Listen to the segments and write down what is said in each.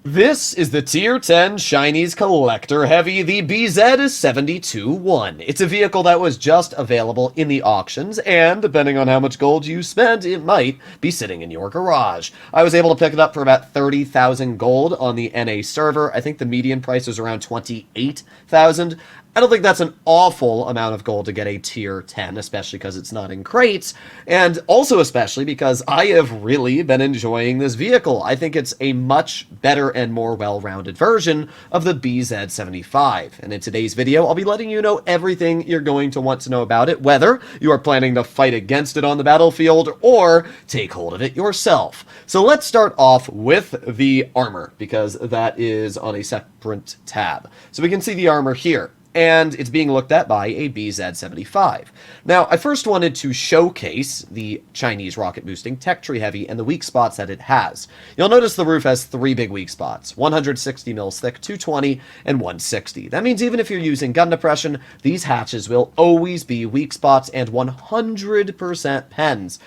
This is the Tier 10 Chinese Collector Heavy, the BZ-72-1. It's a vehicle that was just available in the auctions, and depending on how much gold you spent, it might be sitting in your garage. I was able to pick it up for about 30,000 gold on the NA server. I think the median price is around 28,000. I don't think that's an awful amount of gold to get a tier 10, especially because it's not in crates, and also especially because I have really been enjoying this vehicle. I think it's a much better and more well-rounded version of the BZ-75, and in today's video, I'll be letting you know everything you're going to want to know about it, whether you are planning to fight against it on the battlefield or take hold of it yourself. So let's start off with the armor, because that is on a separate tab. So we can see the armor here, and it's being looked at by a BZ-75. Now, I first wanted to showcase the Chinese rocket boosting tech tree heavy and the weak spots that it has. You'll notice the roof has three big weak spots, 160 mils thick, 220, and 160. That means even if you're using gun depression, these hatches will always be weak spots and 100% pens,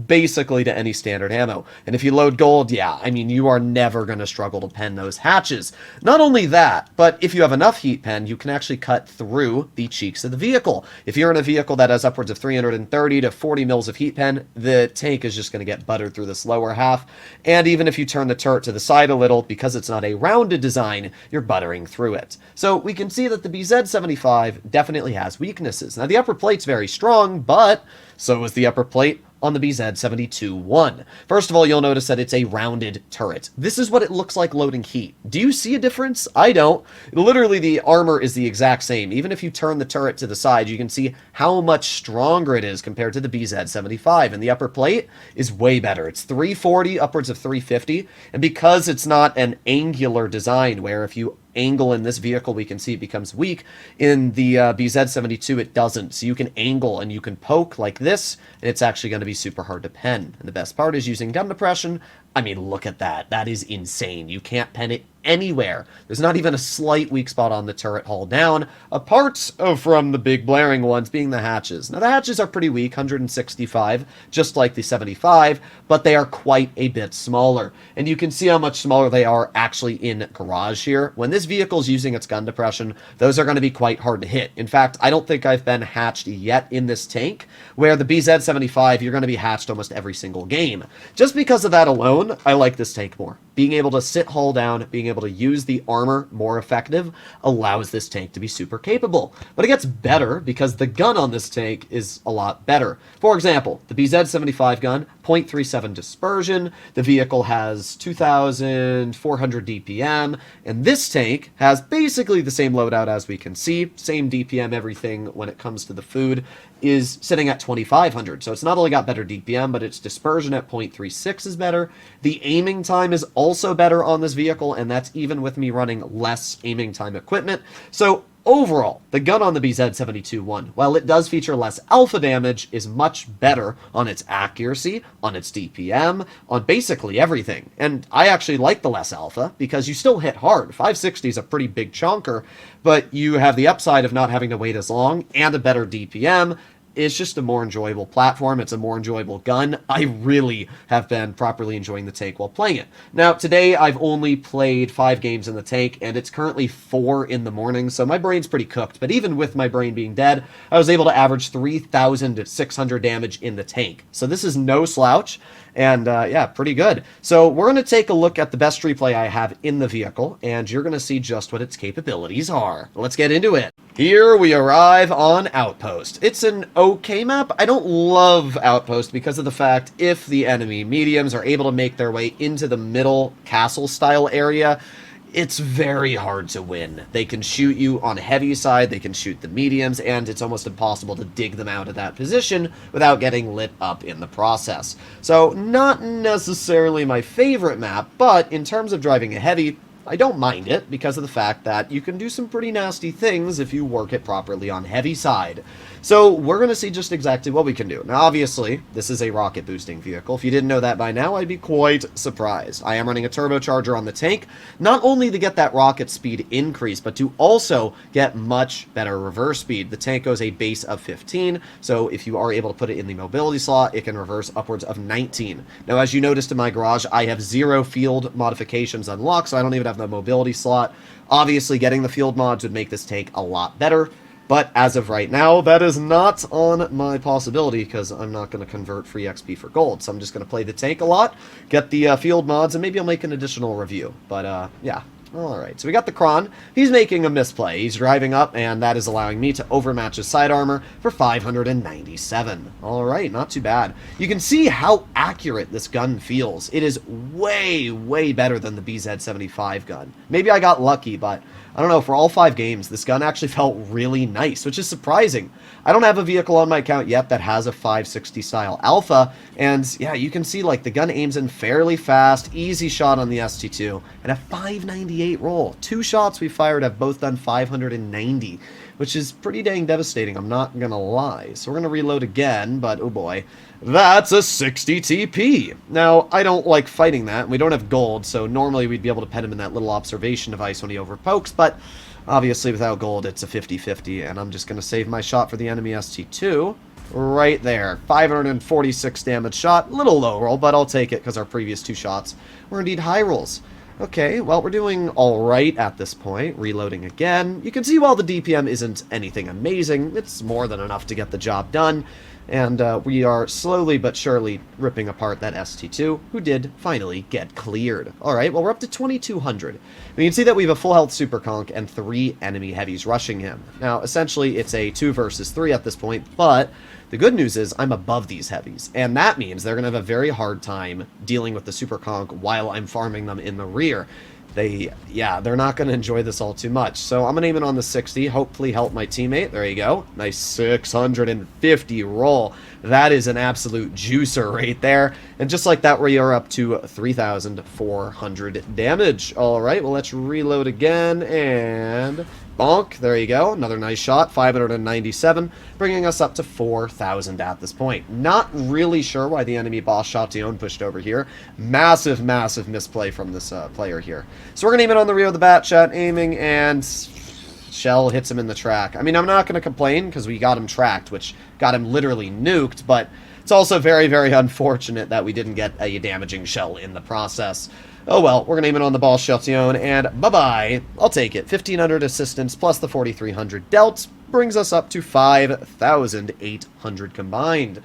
basically to any standard ammo. And if you load gold, yeah, I mean, you are never going to struggle to pen those hatches. Not only that, but if you have enough heat pen, you can actually cut through the cheeks of the vehicle. If you're in a vehicle that has upwards of 330 to 40 mils of heat pen, the tank is just going to get buttered through this lower half. And even if you turn the turret to the side a little, because it's not a rounded design, you're buttering through it. So we can see that the BZ-75 definitely has weaknesses. Now, the upper plate's very strong, but so is the upper plate on the BZ-72-1. First of all, you'll notice that it's a rounded turret. This is what it looks like loading heat. Do you see a difference? I don't. Literally, the armor is the exact same. Even if you turn the turret to the side, you can see how much stronger it is compared to the BZ-75. And the upper plate is way better. It's 340, upwards of 350. And because it's not an angular design, where if you angle in this vehicle, we can see it becomes weak. In the BZ-72, it doesn't. So you can angle and you can poke like this, and it's actually going to be super hard to pen. And the best part is using gun depression. I mean, look at that. That is insane. You can't pen it anywhere. There's not even a slight weak spot on the turret hull down, apart from the big blaring ones being the hatches. Now, the hatches are pretty weak, 165, just like the 75, but they are quite a bit smaller. And you can see how much smaller they are actually in garage here. When this vehicle is using its gun depression, those are going to be quite hard to hit. In fact, I don't think I've been hatched yet in this tank, where the BZ-75, you're going to be hatched almost every single game. Just because of that alone, I like this tank more. Being able to sit hull down, being able to use the armor more effective, allows this tank to be super capable. But it gets better because the gun on this tank is a lot better. For example, the BZ-75 gun, 0.37 dispersion, the vehicle has 2,400 DPM, and this tank has basically the same loadout as we can see, same DPM, everything when it comes to the food, is sitting at 2,500. So it's not only got better DPM, but its dispersion at 0.36 is better. The aiming time is also better on this vehicle, and that's even with me running less aiming time equipment. So overall, the gun on the BZ-72-1, while it does feature less alpha damage, is much better on its accuracy, on its DPM, on basically everything. And I actually like the less alpha, because you still hit hard. 560 is a pretty big chonker, but you have the upside of not having to wait as long, and a better DPM. It's just a more enjoyable platform. It's a more enjoyable gun. I really have been properly enjoying the tank while playing it. Now, today I've only played 5 games in the tank, and it's currently 4 in the morning, so my brain's pretty cooked. But even with my brain being dead, I was able to average 3,600 damage in the tank. So this is no slouch, and yeah, pretty good. So we're going to take a look at the best replay I have in the vehicle, and you're going to see just what its capabilities are. Let's get into it. Here we arrive on Outpost. It's an okay map. I don't love Outpost because of the fact if the enemy mediums are able to make their way into the middle castle style area, it's very hard to win. They can shoot you on heavy side, they can shoot the mediums, and it's almost impossible to dig them out of that position without getting lit up in the process. So not necessarily my favorite map, but in terms of driving a heavy, I don't mind it because of the fact that you can do some pretty nasty things if you work it properly on heavy side. So we're going to see just exactly what we can do. Now, obviously, this is a rocket boosting vehicle. If you didn't know that by now, I'd be quite surprised. I am running a turbocharger on the tank, not only to get that rocket speed increase, but to also get much better reverse speed. The tank goes a base of 15, so if you are able to put it in the mobility slot, it can reverse upwards of 19. Now, as you noticed in my garage, I have 0 field modifications unlocked, so I don't even have the mobility slot. Obviously, getting the field mods would make this tank a lot better. But as of right now, that is not on my possibility because I'm not going to convert free XP for gold. So I'm just going to play the tank a lot, get the field mods, and maybe I'll make an additional review. But yeah. Alright, so we got the Kron. He's making a misplay. He's driving up, and that is allowing me to overmatch his side armor for 597. Alright, not too bad. You can see how accurate this gun feels. It is way, way better than the BZ-75 gun. Maybe I got lucky, but I don't know, for all 5 games, this gun actually felt really nice, which is surprising. I don't have a vehicle on my account yet that has a 560 style alpha, and yeah, you can see like the gun aims in fairly fast, easy shot on the ST2, and a 598 roll. 2 shots we fired have both done 590, which is pretty dang devastating, I'm not gonna lie. So we're gonna reload again, but oh boy, that's a 60 TP. Now, I don't like fighting that, and we don't have gold, so normally we'd be able to pet him in that little observation device when he overpokes, but obviously without gold it's a 50-50, and I'm just gonna save my shot for the enemy ST2. Right there, 546 damage shot, little low roll, but I'll take it because our previous 2 shots were indeed high rolls. Okay, well, we're doing alright at this point. Reloading again. You can see while the DPM isn't anything amazing, it's more than enough to get the job done. And we are slowly but surely ripping apart that ST2, who did finally get cleared. Alright, well, we're up to 2200. We can see that we have a full health super conk and 3 enemy heavies rushing him. Now, essentially, it's a 2 versus 3 at this point, but the good news is I'm above these heavies, and that means they're going to have a very hard time dealing with the super conk while I'm farming them in the rear. They're not going to enjoy this all too much. So I'm going to aim it on the 60, hopefully help my teammate. There you go. Nice 650 roll. That is an absolute juicer right there. And just like that, we are up to 3,400 damage. All right, well, let's reload again, and bonk. There you go. Another nice shot, 597, bringing us up to 4,000 at this point. Not really sure why the enemy boss Chatillon pushed over here. Massive, massive misplay from this player here. So we're going to aim it on the rear of the bat, chat, aiming, and shell hits him in the track. I mean, I'm not going to complain because we got him tracked, which got him literally nuked, but it's also very, very unfortunate that we didn't get a damaging shell in the process. Oh well, we're going to aim it on the ball Chatillon, and bye-bye. I'll take it. 1,500 assistance plus the 4,300 dealt brings us up to 5,800 combined.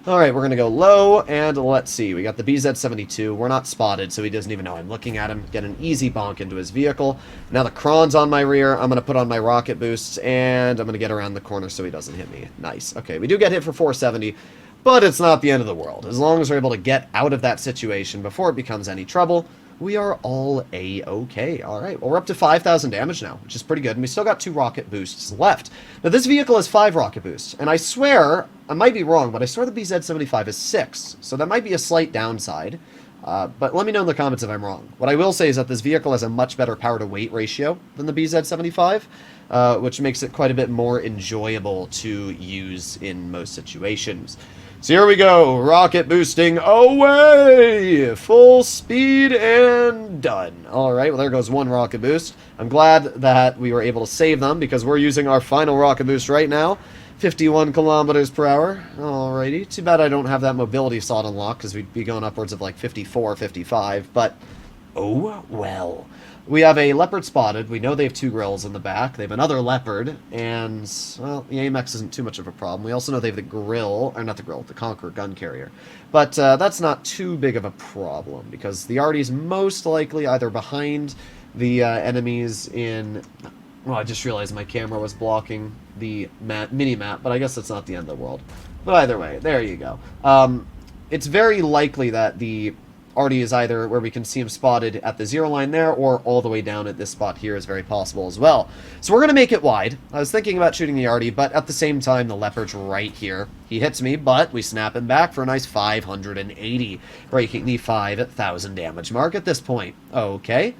Alright, we're going to go low, and let's see. We got the BZ-72. We're not spotted, so he doesn't even know I'm looking at him. Get an easy bonk into his vehicle. Now the Kron's on my rear. I'm going to put on my rocket boosts, and I'm going to get around the corner so he doesn't hit me. Nice. Okay, we do get hit for 470, but it's not the end of the world. As long as we're able to get out of that situation before it becomes any trouble, we are all A-okay. Alright, well, we're up to 5,000 damage now, which is pretty good, and we still got 2 rocket boosts left. Now, this vehicle has 5 rocket boosts, and I swear, I might be wrong, but I swear the BZ-75 is 6, so that might be a slight downside. But let me know in the comments if I'm wrong. What I will say is that this vehicle has a much better power-to-weight ratio than the BZ-75, which makes it quite a bit more enjoyable to use in most situations. So here we go, rocket boosting away, full speed and done. All right, well, there goes 1 rocket boost. I'm glad that we were able to save them because we're using our final rocket boost right now, 51 kilometers per hour. Alrighty, too bad I don't have that mobility slot unlocked because we'd be going upwards of like 54, 55, but oh well. We have a Leopard spotted. We know they have 2 grills in the back. They have another Leopard, and, well, the AMX isn't too much of a problem. We also know they have the grill, or not the grill, the Conqueror gun carrier. But that's not too big of a problem, because the Arty's most likely either behind the enemies in... Well, I just realized my camera was blocking the mini-map, but I guess that's not the end of the world. But either way, there you go. It's very likely that the Arty is either where we can see him spotted at the 0 line there, or all the way down at this spot here is very possible as well. So we're going to make it wide. I was thinking about shooting the Arty, but at the same time, the Leopard's right here. He hits me, but we snap him back for a nice 580, breaking the 5,000 damage mark at this point. Okay,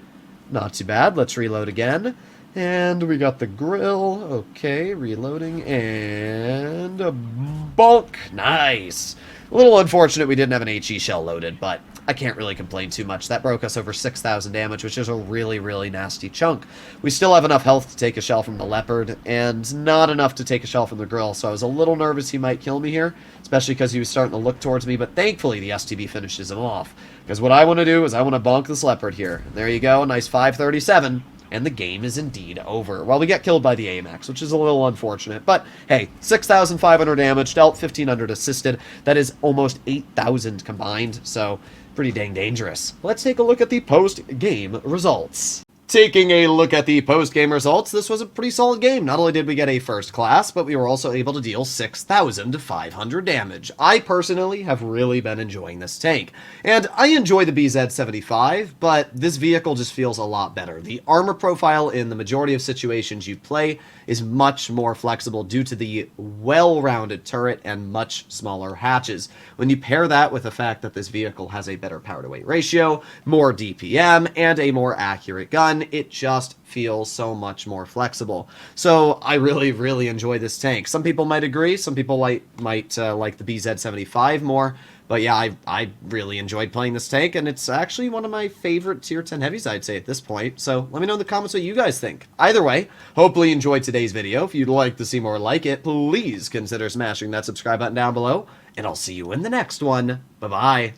not too bad. Let's reload again. And we got the grill. Okay, reloading, and a bonk. Nice. A little unfortunate we didn't have an HE shell loaded, but I can't really complain too much. That broke us over 6,000 damage, which is a really, really nasty chunk. We still have enough health to take a shell from the leopard, and not enough to take a shell from the grill, so I was a little nervous he might kill me here, especially because he was starting to look towards me, but thankfully the STB finishes him off. Because what I want to do is I want to bonk this leopard here. There you go, nice 537. And the game is indeed over. Well, we get killed by the AMAX, which is a little unfortunate. But, hey, 6,500 damage, dealt 1,500 assisted. That is almost 8,000 combined, so pretty dang dangerous. Let's take a look at the post-game results. Taking a look at the post-game results, this was a pretty solid game. Not only did we get a first class, but we were also able to deal 6,500 damage. I personally have really been enjoying this tank. And I enjoy the BZ-75, but this vehicle just feels a lot better. The armor profile in the majority of situations you play is much more flexible due to the well-rounded turret and much smaller hatches. When you pair that with the fact that this vehicle has a better power-to-weight ratio, more DPM, and a more accurate gun, it just feels so much more flexible. So I really, really enjoy this tank. Some people might agree, some people might like the BZ-75 more, but yeah, I really enjoyed playing this tank, and it's actually one of my favorite tier 10 heavies, I'd say, at this point. So let me know in the comments what you guys think. Either way, hopefully you enjoyed today's video. If you'd like to see more like it, please consider smashing that subscribe button down below, and I'll see you in the next one. Bye-bye.